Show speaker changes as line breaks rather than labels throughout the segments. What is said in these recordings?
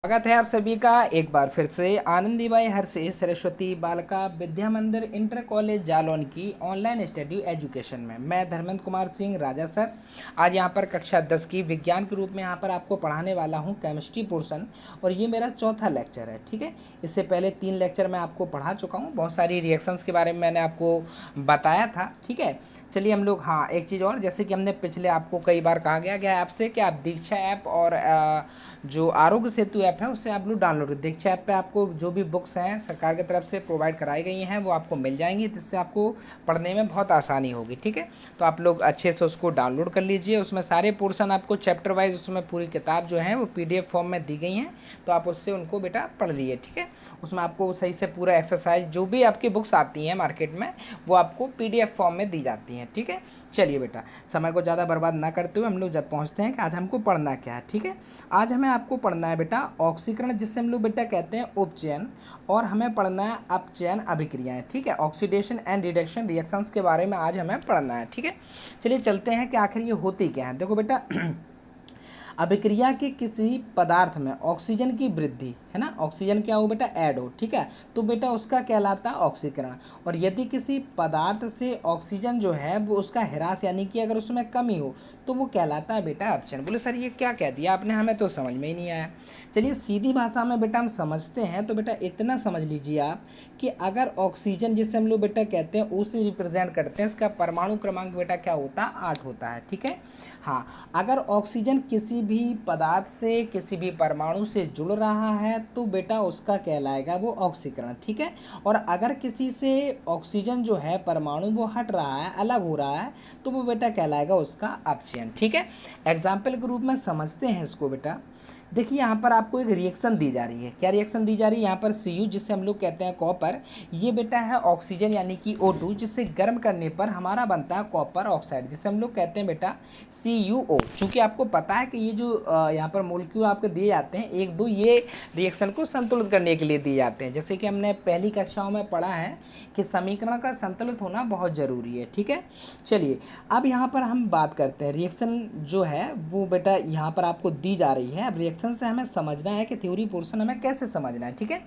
स्वागत है आप सभी का एक बार फिर से आनंदीबाई हरसे सरस्वती बालिका विद्या मंदिर इंटर कॉलेज जालौन की ऑनलाइन स्टडी एजुकेशन में। मैं धर्मेंद्र कुमार सिंह राजा सर आज यहाँ पर कक्षा 10 की विज्ञान के रूप में यहाँ पर आपको पढ़ाने वाला हूँ केमिस्ट्री पोर्शन, और ये मेरा चौथा लेक्चर है। ठीक है, इससे पहले 3 लेक्चर मैं आपको पढ़ा चुका हूँ, बहुत सारी रिएक्शंस के बारे में मैंने आपको बताया था। ठीक है, चलिए हम लोग, हाँ एक चीज़ और, जैसे कि हमने पिछले आपको कई बार कहा गया आपसे कि आप दीक्षा ऐप और जो आरोग्य सेतु ऐप है उससे आप लोग डाउनलोड करें। दीक्षा ऐप पे आपको जो भी बुक्स हैं सरकार की तरफ से प्रोवाइड कराई गई हैं वो आपको मिल जाएंगी, जिससे आपको पढ़ने में बहुत आसानी होगी। ठीक है, तो आप लोग अच्छे से उसको डाउनलोड कर लीजिए। उसमें सारे पोर्शन आपको चैप्टर वाइज, उसमें पूरी किताब जो है वो PDF फॉर्म में दी गई हैं, तो आप उससे उनको बेटा पढ़ लीजिए। ठीक है, उसमें आपको सही से पूरा एक्सरसाइज जो भी आपकी बुक्स आती हैं मार्केट में वो आपको PDF फॉर्म में दी जाती हैं। ठीक है, चलिए बेटा समय को ज़्यादा बर्बाद ना करते हुए हम लोग जब पहुँचते हैं कि आज हमको पढ़ना क्या है। ठीक है, आज हमें आपको पढ़ना है बेटा ऑक्सीकरण, जिससे हम लोग बेटा कहते हैं उपचयन, और हमें पढ़ना है अपचयन अभिक्रियाएं। ठीक है, ऑक्सीडेशन एंड रिडक्शन रिएक्शंस के बारे में आज हमें पढ़ना है। ठीक है, चलिए चलते हैं कि आखिर ये होती क्या है। देखो बेटा अभिक्रिया के किसी पदार्थ में ऑक्सीजन की वृद्धि है ना, ऑक्सीजन क्या हो बेटा, ऐड हो। ठीक है, तो बेटा उसका कहलाता है ऑक्सीकरण। और यदि किसी पदार्थ से ऑक्सीजन जो है वो उसका ह्रास यानी कि अगर उसमें कमी हो तो वो कहलाता है बेटा अपचयन। बोले सर ये क्या कह दिया आपने, हमें तो समझ में ही नहीं आया। चलिए सीधी भाषा में बेटा हम समझते हैं, तो बेटा इतना समझ लीजिए आप कि अगर ऑक्सीजन जिसे हम लोग बेटा कहते हैं उसे रिप्रेजेंट करते हैं, इसका परमाणु क्रमांक बेटा क्या होता है, 8 होता है। ठीक है, हाँ अगर ऑक्सीजन किसी भी पदार्थ से किसी भी परमाणु से जुड़ रहा है तो बेटा उसका कहलाएगा वो ऑक्सीकरण। ठीक है, और अगर किसी से ऑक्सीजन जो है परमाणु वो हट रहा है, अलग हो रहा है, तो वो बेटा कहलाएगा उसका अपचयन। ठीक है, एग्जाम्पल के रूप में समझते हैं इसको बेटा। देखिए यहाँ पर आपको एक रिएक्शन दी जा रही है। क्या रिएक्शन दी जा रही है, यहाँ पर Cu जिसे हम लोग कहते हैं कॉपर, ये बेटा है ऑक्सीजन यानी कि O2, जिससे गर्म करने पर हमारा बनता है कॉपर ऑक्साइड, जिसे हम लोग कहते हैं बेटा CuO। चूँकि आपको पता है कि ये जो यहाँ पर मोलिक्यूल आपको दिए जाते हैं 1 2, ये रिएक्शन को संतुलित करने के लिए दिए जाते हैं। जैसे कि हमने पहली कक्षाओं में पढ़ा है कि समीकरण का संतुलित होना बहुत ज़रूरी है। ठीक है, चलिए अब यहाँ पर हम बात करते हैं रिएक्शन जो है वो बेटा यहाँ पर आपको दी जा रही है। अब रिएक्शन से हमें समझना है कि थ्योरी पोर्शन हमें कैसे समझना है। ठीक है,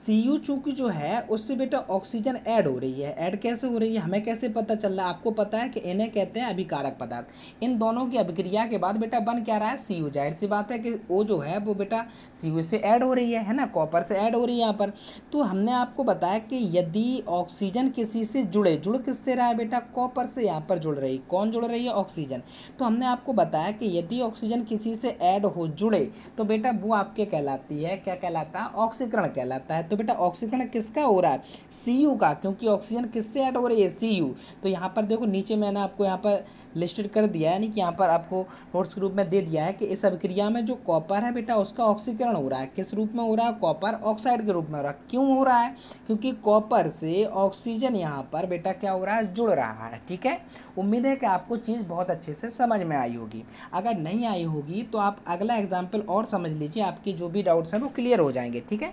Cu चूँकि जो है उससे बेटा ऑक्सीजन ऐड हो रही है। ऐड कैसे हो रही है हमें कैसे पता चल रहा है, आपको पता है कि इन्हें कहते हैं अभिकारक पदार्थ। इन दोनों की अभिक्रिया के बाद बेटा बन क्या रहा है, Cu। जाहिर सी बात है कि O जो है वो बेटा Cu से ऐड हो रही है ना, कॉपर से ऐड हो रही है यहाँ पर। तो हमने आपको बताया कि यदि ऑक्सीजन किसी से जुड़े, जुड़ किससे रहा है बेटा, कॉपर से यहाँ पर जुड़ रही। कौन जुड़ रही है, ऑक्सीजन। तो हमने आपको बताया कि यदि ऑक्सीजन किसी से ऐड हो, जुड़े, तो बेटा वो आपके कहलाती है, क्या कहलाता है, ऑक्सीकरण कहलाता है। तो बेटा ऑक्सीकरण किसका हो रहा है, Cu का, क्योंकि ऑक्सीजन किससे ऐड हो रही है, Cu। तो यहाँ पर देखो नीचे मैंने आपको यहाँ पर लिस्टेड कर दिया है, यानी कि यहाँ पर आपको नोट्स के रूप में दे दिया है कि इस अभिक्रिया में जो कॉपर है बेटा उसका ऑक्सीकरण हो रहा है। किस रूप में हो रहा है, कॉपर ऑक्साइड के रूप में हो रहा है। क्यों हो रहा है, क्योंकि कॉपर से ऑक्सीजन यहाँ पर बेटा क्या हो रहा है, जुड़ रहा है। ठीक है, उम्मीद है कि आपको चीज़ बहुत अच्छे से समझ में आई होगी। अगर नहीं आई होगी तो आप अगला एग्जाम्पल और समझ लीजिए, आपकी जो भी डाउट्स हैं वो क्लियर हो जाएंगे। ठीक है,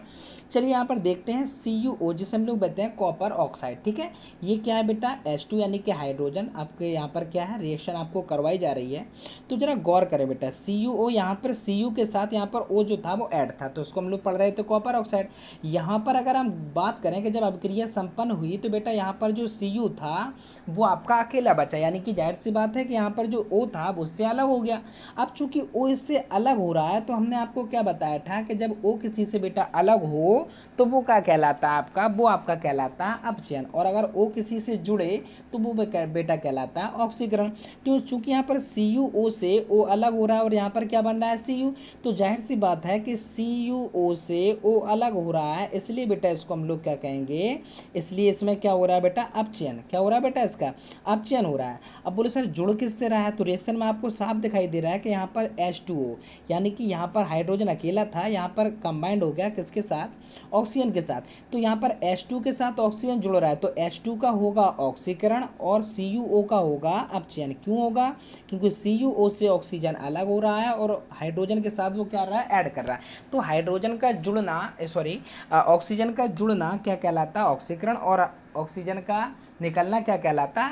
चलिए यहाँ पर देखते हैं CuO, जिसे हम लोग कहते हैं कॉपर ऑक्साइड। ठीक है, ये क्या है बेटा, H2 यानी कि हाइड्रोजन। आपके यहाँ पर क्या है, रिएक्शन आपको करवाई जा रही है। तो जरा गौर करें बेटा, CuO यहाँ पर Cu के साथ यहाँ पर O जो था वो ऐड था, तो उसको हम लोग पढ़ रहे थे कॉपर ऑक्साइड। यहाँ पर अगर हम बात करें कि जब अभिक्रिया संपन्न हुई तो बेटा यहाँ पर जो Cu था वो आपका अकेला बचा, यानी कि जाहिर सी बात है कि यहाँ पर जो O था वो उससे अलग हो गया। अब चूंकि O इससे अलग हो रहा है तो हमने आपको क्या बताया था कि जब O किसी से बेटा अलग हो तो वो क्या कहलाता है आपका, वो आपका कहलाता है अपचयन। और अगर O किसी से जुड़े तो वो बेटा कहलाता है ऑक्सीकरण। क्यों, चूंकि यहाँ पर CuO से O अलग हो रहा है और यहाँ पर क्या बन रहा है, Cu। तो जाहिर सी बात है कि CuO से O अलग हो रहा है, इसलिए बेटा इसको हम लोग क्या कहेंगे, इसलिए इसमें क्या हो रहा है बेटा, अपचयन। क्या हो रहा है बेटा, इसका अपचयन हो रहा है। अब बोले सर जुड़ किससे रहा है, तो रिएक्शन में आपको साफ दिखाई दे रहा है कि यहाँ पर H2O, यानी कि यहाँ पर हाइड्रोजन अकेला था, यहाँ पर कंबाइंड हो गया किसके साथ, ऑक्सीजन के साथ। तो यहाँ पर H2 के साथ ऑक्सीजन जुड़ रहा है, तो H2 का होगा ऑक्सीकरण और CuO का होगा अपचयन। क्यों होगा, क्योंकि CuO से ऑक्सीजन अलग हो रहा है और हाइड्रोजन के साथ वो क्या रहा है, ऐड कर रहा है। तो हाइड्रोजन का जुड़ना, सॉरी ऑक्सीजन का जुड़ना क्या कहलाता है, ऑक्सीकरण, और ऑक्सीजन का निकलना क्या कहलाता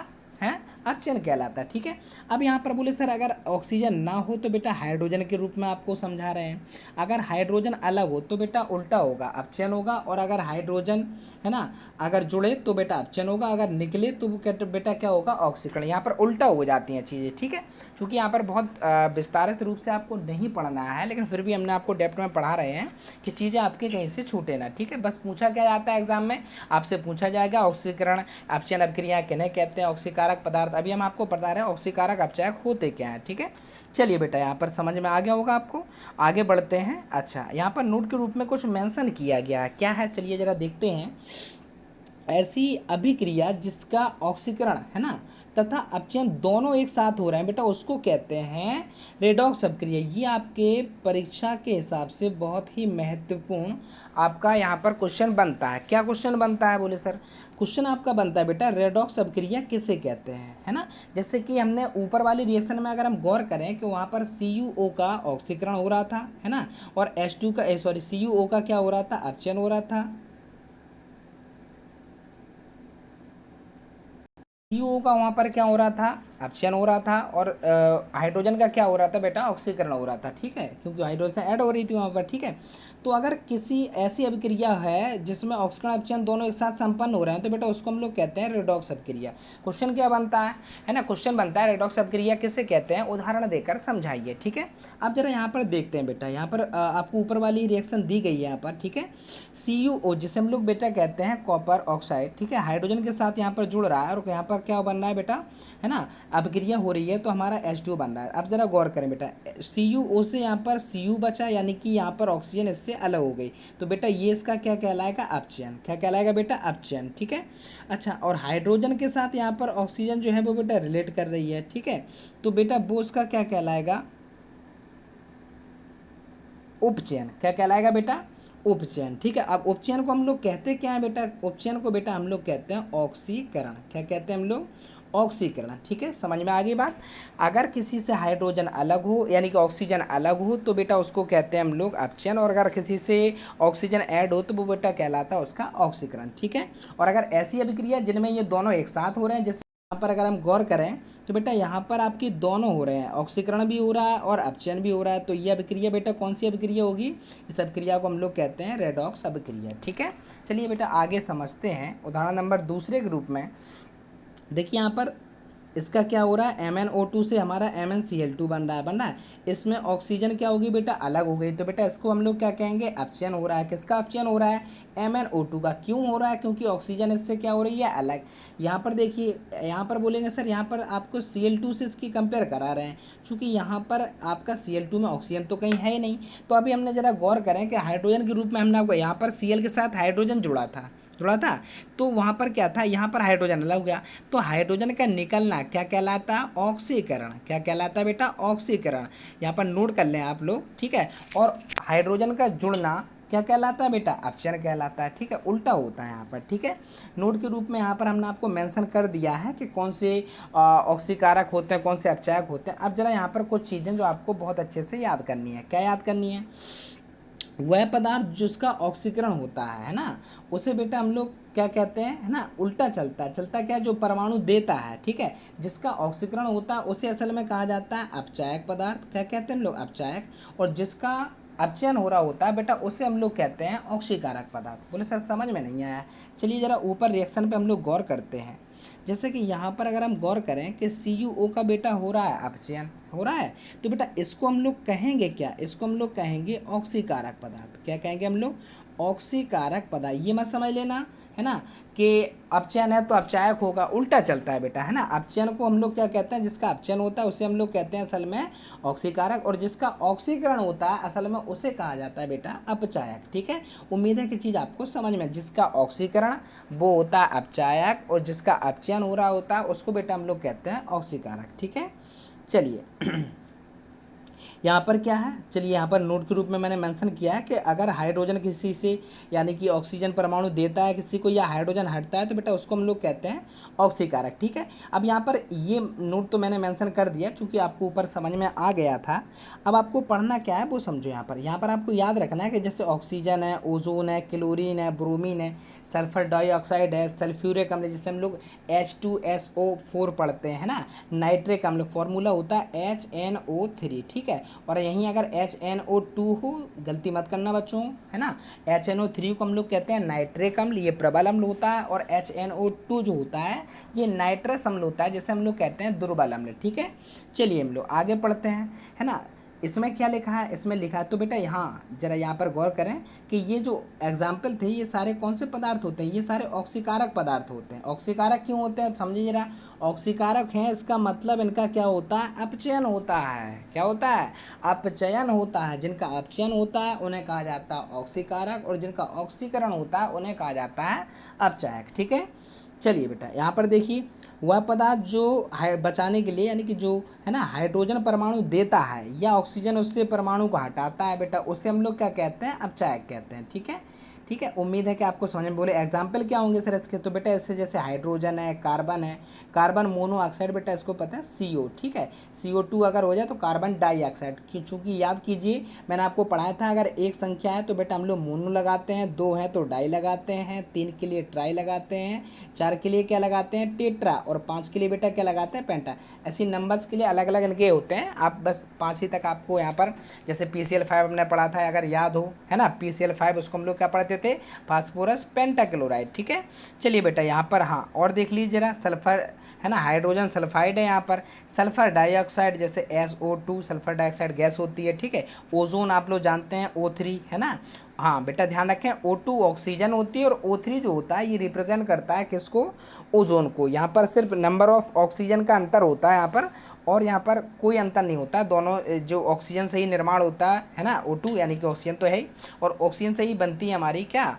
है, अपचयन कहलाता है। ठीक है, अब यहाँ पर बोले सर अगर ऑक्सीजन ना हो तो बेटा हाइड्रोजन के रूप में आपको समझा रहे हैं, अगर हाइड्रोजन अलग हो तो बेटा उल्टा होगा, अपचयन होगा, और अगर हाइड्रोजन है ना अगर जुड़े तो बेटा अपचयन होगा, अगर निकले तो वो बेटा क्या होगा, ऑक्सीकरण। यहाँ पर उल्टा हो जाती हैं चीज़ें। ठीक है, क्योंकि यहाँ पर बहुत विस्तारित रूप से आपको नहीं पढ़ना है, लेकिन फिर भी हमने आपको डेप्थ में पढ़ा रहे हैं कि चीज़ें आपके कहीं से छूटे ना। ठीक है, बस पूछा क्या जाता है एग्जाम में, आपसे पूछा जाएगा ऑक्सीकरण अपचयन अभिक्रिया किन्हें कहते हैं, ऑक्सीकारक पदार्थ। अभी हम आपको बता रहे हैं ऑक्सीकारक अपचायक होते क्या हैं। ठीक है, चलिए बेटा यहाँ पर समझ में आ गया होगा आपको, आगे बढ़ते हैं। अच्छा, यहाँ पर नोट के रूप में कुछ मेंशन किया गया है, क्या है चलिए जरा देखते हैं। ऐसी अभिक्रिया जिसका ऑक्सीकरण है ना तथा अपचयन दोनों एक साथ हो रहे हैं बेटा उसको कहते हैं रेडॉक्स अभिक्रिया। ये आपके परीक्षा के हिसाब से बहुत ही महत्वपूर्ण आपका यहाँ पर क्वेश्चन बनता है। क्या क्वेश्चन बनता है बोले सर, क्वेश्चन आपका बनता है बेटा रेडॉक्स अभिक्रिया किसे कहते हैं, है ना। जैसे कि हमने ऊपर वाली रिएक्शन में अगर हम गौर करें कि वहाँ पर CuO का ऑक्सीकरण हो रहा था, है ना, और H2 का CuO का क्या हो रहा था, अपचयन हो रहा था। CuO का वहाँ पर क्या हो रहा था, अपचयन हो रहा था, और हाइड्रोजन का क्या हो रहा था बेटा, ऑक्सीकरण हो रहा था। ठीक है, क्योंकि हाइड्रोजन ऐड हो रही थी वहाँ पर। ठीक है, तो अगर किसी ऐसी अभिक्रिया है जिसमें ऑक्सीकरण अपचयन दोनों एक साथ संपन्न हो रहे हैं तो बेटा उसको हम लोग कहते हैं रेडॉक्स अभिक्रिया। क्वेश्चन क्या बनता है ना, क्वेश्चन बनता है रेडॉक्स अभिक्रिया किसे कहते हैं, उदाहरण देकर समझाइए। ठीक है, अब जरा यहाँ पर देखते हैं बेटा, यहाँ पर आपको ऊपर वाली रिएक्शन दी गई है यहाँ पर। ठीक है, CuO जिसे हम लोग बेटा कहते हैं कॉपर ऑक्साइड, ठीक है, हाइड्रोजन के साथ यहाँ पर जुड़ रहा है, और यहाँ पर क्या बन रहा है बेटा, है ना, अभिक्रिया हो रही है तो हमारा H2 बन रहा है। अब जरा गौर करें बेटा, CuO से यहाँ पर Cu बचा, यानी कि यहाँ पर ऑक्सीजन इससे अलग हो गई, तो बेटा ये इसका क्या कहलाएगा, अपचयन। क्या कहलाएगा बेटा, अपचयन। ठीक है, अच्छा, और हाइड्रोजन के साथ यहाँ पर ऑक्सीजन जो है वो बेटा रिलेट कर रही है। ठीक है, तो बेटा वो उसका क्या कहलाएगा, उपचयन। क्या कहलाएगा बेटा, उपचयन। ठीक है, अब उपचयन को हम लोग कहते क्या है बेटा, उपचयन को बेटा हम लोग कहते हैं ऑक्सीकरण। क्या कहते हैं हम लोग, ऑक्सीकरण। ठीक है, समझ में आ गई बात। अगर किसी से हाइड्रोजन अलग हो यानी कि ऑक्सीजन अलग हो तो बेटा उसको कहते हैं हम लोग अपचयन, और अगर किसी से ऑक्सीजन ऐड हो तो वो बेटा कहलाता है उसका ऑक्सीकरण। ठीक है, और अगर ऐसी अभिक्रिया जिनमें ये दोनों एक साथ हो रहे हैं, जैसे यहाँ पर अगर हम गौर करें तो बेटा यहाँ पर आपकी दोनों हो रहे हैं, ऑक्सीकरण भी हो रहा है और अपचयन भी हो रहा है, तो ये अभिक्रिया बेटा कौन सी अभिक्रिया होगी, इस अभिक्रिया को हम लोग कहते हैं रेडॉक्स अभिक्रिया। ठीक है, चलिए बेटा आगे समझते हैं। उदाहरण नंबर दूसरे के रूप में देखिए, यहाँ पर इसका क्या हो रहा है, MnO2 से हमारा MnCl2 बन रहा है। इसमें ऑक्सीजन क्या होगी बेटा, अलग हो गई, तो बेटा इसको हम लोग क्या कहेंगे, अपचयन हो रहा है। किसका अपचयन हो रहा है, MnO2 का। क्यों हो रहा है, क्योंकि ऑक्सीजन इससे क्या हो रही है, अलग। यहाँ पर देखिए, यहाँ पर बोलेंगे सर यहाँ पर आपको Cl2 से इसकी कंपेयर करा रहे हैं, क्योंकि यहाँ पर आपका Cl2 में ऑक्सीजन तो कहीं है ही नहीं। तो अभी हमने ज़रा गौर करें कि हाइड्रोजन के रूप में हमने आपको यहाँ पर Cl के साथ हाइड्रोजन जुड़ा था, तो वहाँ पर क्या था, यहाँ पर हाइड्रोजन अलग हो गया, तो हाइड्रोजन का निकलना क्या कहलाता है, ऑक्सीकरण। क्या कहलाता है बेटा, ऑक्सीकरण। यहाँ पर नोट कर लें आप लोग। ठीक है, और हाइड्रोजन का जुड़ना क्या कहलाता है बेटा, अपचयन कहलाता है। ठीक है, उल्टा होता है यहाँ पर। ठीक है, नोट के रूप में यहाँ पर हमने आपको मेंशन कर दिया है कि कौन से ऑक्सीकारक होते हैं, कौन से अपचायक होते हैं। अब जरा यहाँ पर कुछ चीज़ें जो आपको बहुत अच्छे से याद करनी है। क्या याद करनी है, वह पदार्थ जिसका ऑक्सीकरण होता है ना, उसे बेटा हम लोग क्या कहते हैं, है ना, उल्टा चलता क्या, जो परमाणु देता है। ठीक है, जिसका ऑक्सीकरण होता है उसे असल में कहा जाता है अपचायक पदार्थ। क्या कहते हैं हम लोग, अपचायक। और जिसका अपचयन हो रहा होता है बेटा उसे हम लोग कहते हैं ऑक्सीकारक पदार्थ। बोले सर समझ में नहीं आया, चलिए ज़रा ऊपर रिएक्शन पे हम लोग गौर करते हैं। जैसे कि यहाँ पर अगर हम गौर करें कि CuO का बेटा हो रहा है अपचयन, हो रहा है, तो बेटा इसको हम लोग कहेंगे क्या, इसको हम लोग कहेंगे ऑक्सीकारक पदार्थ। क्या कहेंगे हम लोग, ऑक्सीकारक पदार्थ। ये मत समझ लेना, है ना, कि अपचयन है तो अपचायक होगा, उल्टा चलता है बेटा, है ना। अपचयन को हम लोग क्या कहते हैं, जिसका अपचयन होता है उसे हम लोग कहते हैं असल में ऑक्सीकारक, और जिसका ऑक्सीकरण होता है असल में उसे कहा जाता है बेटा अपचायक। ठीक है, उम्मीद है कि चीज़ आपको समझ में, जिसका ऑक्सीकरण वो होता है अपचायक, और जिसका अपचयन हो रहा होता है उसको बेटा हम लोग कहते हैं ऑक्सीकारक। ठीक है, चलिए यहाँ पर क्या है, चलिए यहाँ पर नोट के रूप में मैंने मेंशन किया है कि अगर हाइड्रोजन किसी से यानी कि ऑक्सीजन परमाणु देता है किसी को या हाइड्रोजन हटता है तो बेटा उसको हम लोग कहते हैं ऑक्सीकारक। ठीक है, अब यहाँ पर ये नोट तो मैंने मेंशन कर दिया चूँकि आपको ऊपर समझ में आ गया था। अब आपको पढ़ना क्या है वो समझो। यहाँ पर आपको याद रखना है कि जैसे ऑक्सीजन है, ओजोन है, क्लोरीन है, ब्रोमीन है, सल्फर डाइऑक्साइड है, सल्फ्यूरिक अम्ल जिसे हम लोग H2SO4 पढ़ते हैं ना, नाइट्रिक अम्ल फॉर्मूला होता है HNO3। ठीक है, और यहीं अगर HNO2 हो, गलती मत करना बच्चों, है ना, HNO3 को हम लोग कहते हैं नाइट्रिक अम्ल, ये प्रबल अम्ल होता है, और HNO2 जो होता है ये नाइट्रस अम्ल होता है जिसे हम लोग कहते हैं दुर्बल अम्ल। ठीक है, चलिए हम लोग आगे पढ़ते हैं, है ना। इसमें क्या लिखा है, इसमें लिखा है तो बेटा यहाँ जरा यहाँ पर गौर करें कि ये जो एग्जाम्पल थे ये सारे कौन से पदार्थ होते हैं, ये सारे ऑक्सीकारक पदार्थ होते हैं। ऑक्सीकारक क्यों होते हैं समझिए जरा, ऑक्सीकारक हैं इसका मतलब इनका क्या होता है, अपचयन होता है। क्या होता है, अपचयन होता है। जिनका अपचयन होता है उन्हें कहा जाता है ऑक्सीकारक, और जिनका ऑक्सीकरण होता है उन्हें कहा जाता है अपचायक। ठीक है, चलिए बेटा यहाँ पर देखिए, वह पदार्थ जो बचाने के लिए यानी कि जो है ना हाइड्रोजन परमाणु देता है या ऑक्सीजन उससे परमाणु को हटाता है बेटा, उससे हम लोग क्या कहते हैं, अपचायक कहते हैं। ठीक है, ठीक है, उम्मीद है कि आपको समझ में। बोले एग्जाम्पल क्या होंगे सर इसके, तो बेटा इससे जैसे हाइड्रोजन है, कार्बन है, कार्बन मोनोऑक्साइड बेटा इसको पता है CO। ठीक है, CO2 अगर हो जाए तो कार्बन डाइऑक्साइड, चूँकि याद कीजिए मैंने आपको पढ़ाया था अगर एक संख्या है तो बेटा हम लोग मोनो लगाते हैं, 2 है तो डाई लगाते हैं, 3 के लिए ट्राई लगाते हैं, 4 के लिए क्या लगाते हैं, टेट्रा, और 5 के लिए बेटा क्या लगाते हैं, पेंटा। ऐसी नंबर्स के लिए अलग अलग इनके होते हैं। आप बस 5 ही तक आपको यहाँ पर जैसे PCl5 हमने पढ़ा था अगर याद हो, है ना, PCl5 उसको हम लोग क्या पढ़ते थे, फास्फोरस पेंटाक्लोराइड। ठीक है, चलिए बेटा यहाँ पर हाँ और देख लीजिए जरा, सल्फर है ना, हाइड्रोजन सल्फाइड है, यहाँ पर सल्फर डाइऑक्साइड जैसे SO2 सल्फर डाइऑक्साइड गैस होती है। ठीक है, ओजोन आप लोग जानते हैं O3, है ना। हाँ बेटा ध्यान रखें, O2 ऑक्सीजन होती है और O3 जो होता है ये रिप्रेजेंट करता है किसको, ओजोन को। यहाँ पर सिर्फ नंबर ऑफ ऑक्सीजन का अंतर होता है यहाँ पर, और यहाँ पर कोई अंतर नहीं होता, दोनों जो ऑक्सीजन से ही निर्माण होता है ना, O2 यानी कि ऑक्सीजन तो है ही, और ऑक्सीजन से ही बनती है हमारी क्या,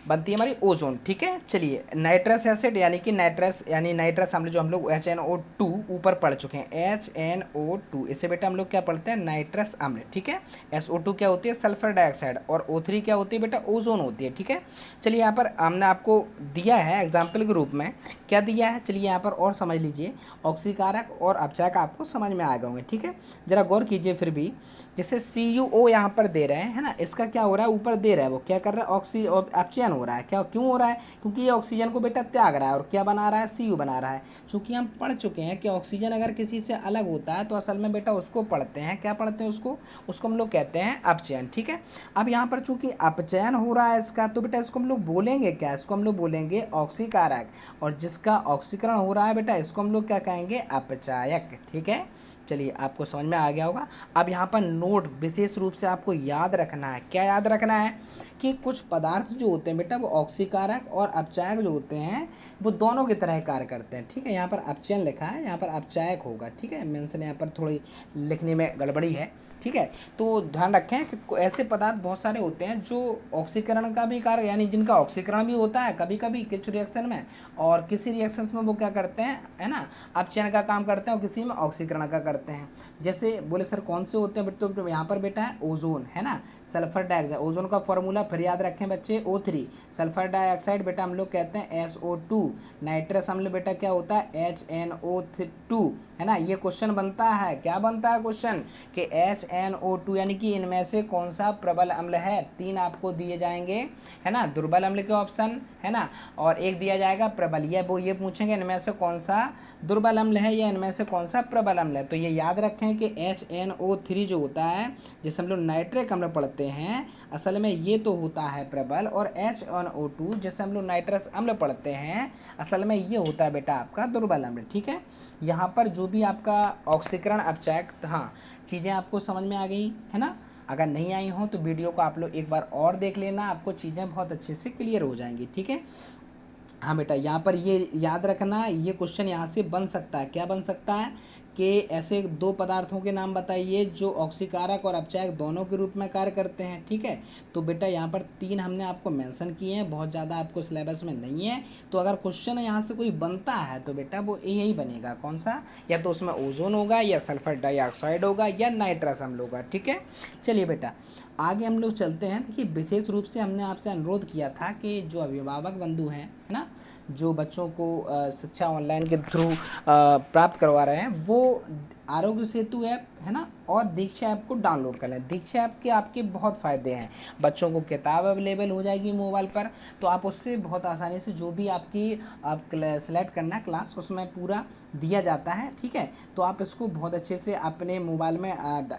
बनती है हमारी ओजोन। ठीक है, चलिए नाइट्रस एसिड यानी कि नाइट्रस अम्ल जो हम लोग HNO2 ऊपर पढ़ चुके हैं, HNO2 इसे बेटा हम लोग क्या पढ़ते हैं, नाइट्रस अम्ल। ठीक है, SO2 क्या होती है, सल्फर डाइऑक्साइड, और O3 क्या होती है बेटा, ओजोन होती है। ठीक है, चलिए यहाँ पर हमने आपको दिया है एग्जाम्पल के रूप में, क्या दिया है चलिए यहाँ पर और समझ लीजिए, ऑक्सीकारक और अपचायक आपको समझ में आ गए होंगे। ठीक है, जरा गौर कीजिए फिर भी, जैसे CuO यहाँ पर दे रहे हैं, है ना, इसका क्या हो रहा है, ऊपर दे रहा है वो क्या कर रहा है, अपचयन हो रहा है। क्या क्यों हो रहा है, क्योंकि ये ऑक्सीजन को बेटा त्याग रहा है और क्या बना रहा है, Cu बना रहा है। चूंकि हम पढ़ चुके हैं कि ऑक्सीजन अगर किसी से अलग होता है तो असल में बेटा उसको पढ़ते हैं, क्या पढ़ते हैं उसको हम लोग कहते हैं अपचयन। ठीक है, अब यहाँ पर चूंकि अपचयन हो रहा है इसका तो बेटा इसको हम लोग बोलेंगे क्या, इसको हम लोग बोलेंगे ऑक्सीकारक, और जिसका ऑक्सीकरण हो रहा है बेटा इसको हम लोग क्या कहेंगे, अपचायक। ठीक है, चलिए आपको समझ में आ गया होगा। अब यहाँ पर नोट विशेष रूप से आपको याद रखना है, क्या याद रखना है कि कुछ पदार्थ जो होते हैं बेटा वो ऑक्सीकारक और अपचायक जो होते हैं वो दोनों की तरह कार्य करते हैं। ठीक है, यहाँ पर अपचयन लिखा है, यहाँ पर अपचायक होगा। ठीक है, मेंशन यहाँ पर थोड़ी लिखने में गड़बड़ी है। ठीक है, तो ध्यान रखें कि ऐसे पदार्थ बहुत सारे होते हैं जो ऑक्सीकरण का भी कार्य यानी जिनका ऑक्सीकरण भी होता है कभी कभी कुछ रिएक्शन में, और किसी रिएक्शन में वो क्या करते हैं, है ना, अपचयन का काम करते हैं और किसी में ऑक्सीकरण का करते हैं। जैसे बोले सर कौन से होते हैं, तो यहाँ पर बेटा है ओजोन, है ना, सल्फर डाइऑक्साइड, ओजोन का फॉर्मूला फिर याद रखें बच्चे O3, सल्फर डाइऑक्साइड बेटा हम लोग कहते हैं SO2, नाइट्रस अम्ल बेटा क्या होता है HNO2, है ना। ये क्वेश्चन बनता है, क्या बनता है क्वेश्चन कि HNO2 यानी कि इनमें से कौन सा प्रबल अम्ल है, 3 आपको दिए जाएंगे, है ना, दुर्बल अम्ल के ऑप्शन, है ना, और एक दिया जाएगा प्रबल। ये पूछेंगे इनमें से कौन सा दुर्बल अम्ल है या इनमें से कौन सा प्रबल अम्ल है। तो ये याद रखें कि HNO3 जो होता है जिसे हम लोग नाइट्रिक अम्ल पढ़ते हैं असल में ये तो होता है प्रबल, और HNO2 जिसे हम लोग नाइट्रस अम्ल पढ़ते हैं असल में ये होता है बेटा आपका दुर्बल अम्ल। ठीक है, यहाँ पर जो भी आपका ऑक्सीकरण अपचायक, हाँ चीज़ें आपको समझ में आ गई है ना। अगर नहीं आई हो तो वीडियो को आप लोग एक बार और देख लेना, आपको चीज़ें बहुत अच्छे से क्लियर हो जाएंगी। ठीक है, हाँ बेटा यहाँ पर ये याद रखना, ये क्वेश्चन यहाँ से बन सकता है, क्या बन सकता है कि ऐसे 2 पदार्थों के नाम बताइए जो ऑक्सीकारक और अपचायक दोनों के रूप में कार्य करते हैं। ठीक है, तो बेटा यहाँ पर 3 हमने आपको मेंशन किए हैं, बहुत ज़्यादा आपको सिलेबस में नहीं है। तो अगर क्वेश्चन यहाँ से कोई बनता है तो बेटा वो यही बनेगा, कौन सा, या तो उसमें ओजोन होगा, या सल्फर डाइऑक्साइड होगा, या नाइट्रस अम्ल होगा। ठीक है, चलिए बेटा आगे हम लोग चलते हैं। देखिए विशेष रूप से हमने आपसे अनुरोध किया था कि जो अभिभावक बंधु हैं, है ना, जो बच्चों को शिक्षा ऑनलाइन के थ्रू प्राप्त करवा रहे हैं, वो आरोग्य सेतु ऐप, है ना, और दीक्षा ऐप को डाउनलोड कर लें। दीक्षा ऐप के आपके बहुत फ़ायदे हैं, बच्चों को किताब अवेलेबल हो जाएगी मोबाइल पर, तो आप उससे बहुत आसानी से जो भी आपकी आप सेलेक्ट करना है क्लास, उसमें पूरा दिया जाता है। ठीक है, तो आप इसको बहुत अच्छे से अपने मोबाइल में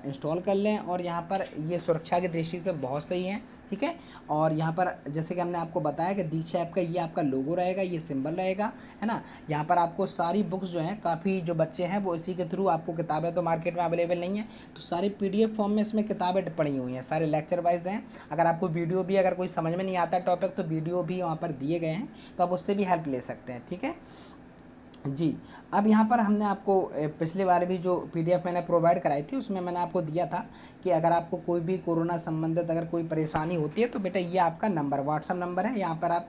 इंस्टॉल कर लें, और यहाँ पर ये सुरक्षा की दृष्टि से बहुत सही है। ठीक है, और यहाँ पर जैसे कि हमने आपको बताया कि दीक्षा ऐप का ये आपका लोगो रहेगा, ये सिंबल रहेगा, है ना। यहाँ पर आपको सारी बुक्स जो हैं, काफ़ी जो बच्चे हैं वो इसी के थ्रू, आपको किताबें तो मार्केट में अवेलेबल नहीं है, तो सारी PDF फॉर्म में इसमें किताबें पड़ी हुई हैं, सारे लेक्चर वाइज हैं। अगर आपको वीडियो भी, अगर कोई समझ में नहीं आता टॉपिक, तो वीडियो भी वहाँ पर दिए गए हैं, तो आप उससे भी हेल्प ले सकते हैं। ठीक है जी, अब यहाँ पर हमने आपको पिछले बार भी जो PDF मैंने प्रोवाइड कराई थी, उसमें मैंने आपको दिया था कि अगर आपको कोई भी कोरोना संबंधित अगर कोई परेशानी होती है तो बेटा ये आपका नंबर, व्हाट्सअप नंबर है। यहाँ पर आप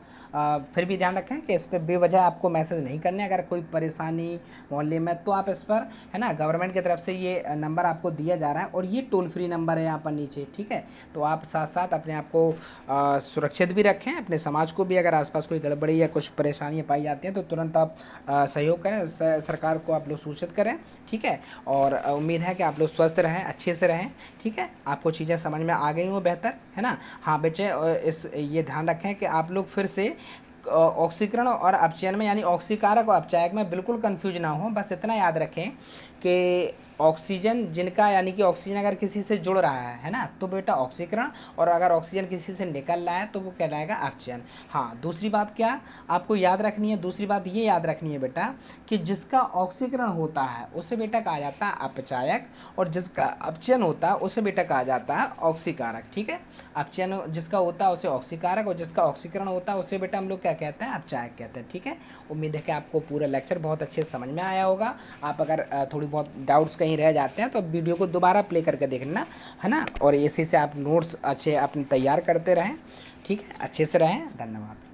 फिर भी ध्यान रखें कि इस पर बेवजह आपको मैसेज नहीं करने। अगर कोई परेशानी मोहल्ले में, तो आप इस पर, है ना, गवर्नमेंट की तरफ से ये नंबर आपको दिया जा रहा है, और ये टोल फ्री नंबर है यहाँ पर नीचे। ठीक है, तो आप साथ साथ अपने आप को सुरक्षित भी रखें, अपने समाज को भी। अगर आसपास कोई गड़बड़ी या कुछ परेशानियाँ पाई जाती हैं तो तुरंत आप सहयोग करें, सरकार को आप लोग सूचित करें। ठीक है, और उम्मीद है कि आप लोग स्वस्थ रहें, अच्छे से रहें। ठीक है, आपको चीज़ें समझ में आ गई हो बेहतर, है ना। हाँ बच्चे, ये ध्यान रखें कि आप लोग फिर से ऑक्सीकरण और अपचयन में, यानी ऑक्सीकारक और अपचायक में बिल्कुल कंफ्यूज ना हो। बस इतना याद रखें कि ऑक्सीजन जिनका, यानी कि ऑक्सीजन अगर किसी से जुड़ रहा है ना, तो बेटा ऑक्सीकरण, और अगर ऑक्सीजन किसी से निकल रहा है तो वो कहलाएगा अपचयन। हाँ, दूसरी बात क्या आपको याद रखनी है, दूसरी बात ये याद रखनी है बेटा कि जिसका ऑक्सीकरण होता है उसे बेटा कहा जाता है अपचायक, और जिसका अपचयन होता है उसे बेटा कहा जाता है ऑक्सीकारक। ठीक है, अपचयन जिसका होता है उसे ऑक्सीकारक, और जिसका ऑक्सीकरण होता है उसे बेटा हम लोग क्या कहते हैं, अपचायक कहते हैं। ठीक है, उम्मीद है कि आपको पूरा लेक्चर बहुत अच्छे से समझ में आया होगा। आप अगर थोड़ी बहुत डाउट्स कहीं रह जाते हैं तो वीडियो को दोबारा प्ले करके देखना, है ना, और इसी से आप नोट्स अच्छे अपने तैयार करते रहें। ठीक है, अच्छे से रहें, धन्यवाद।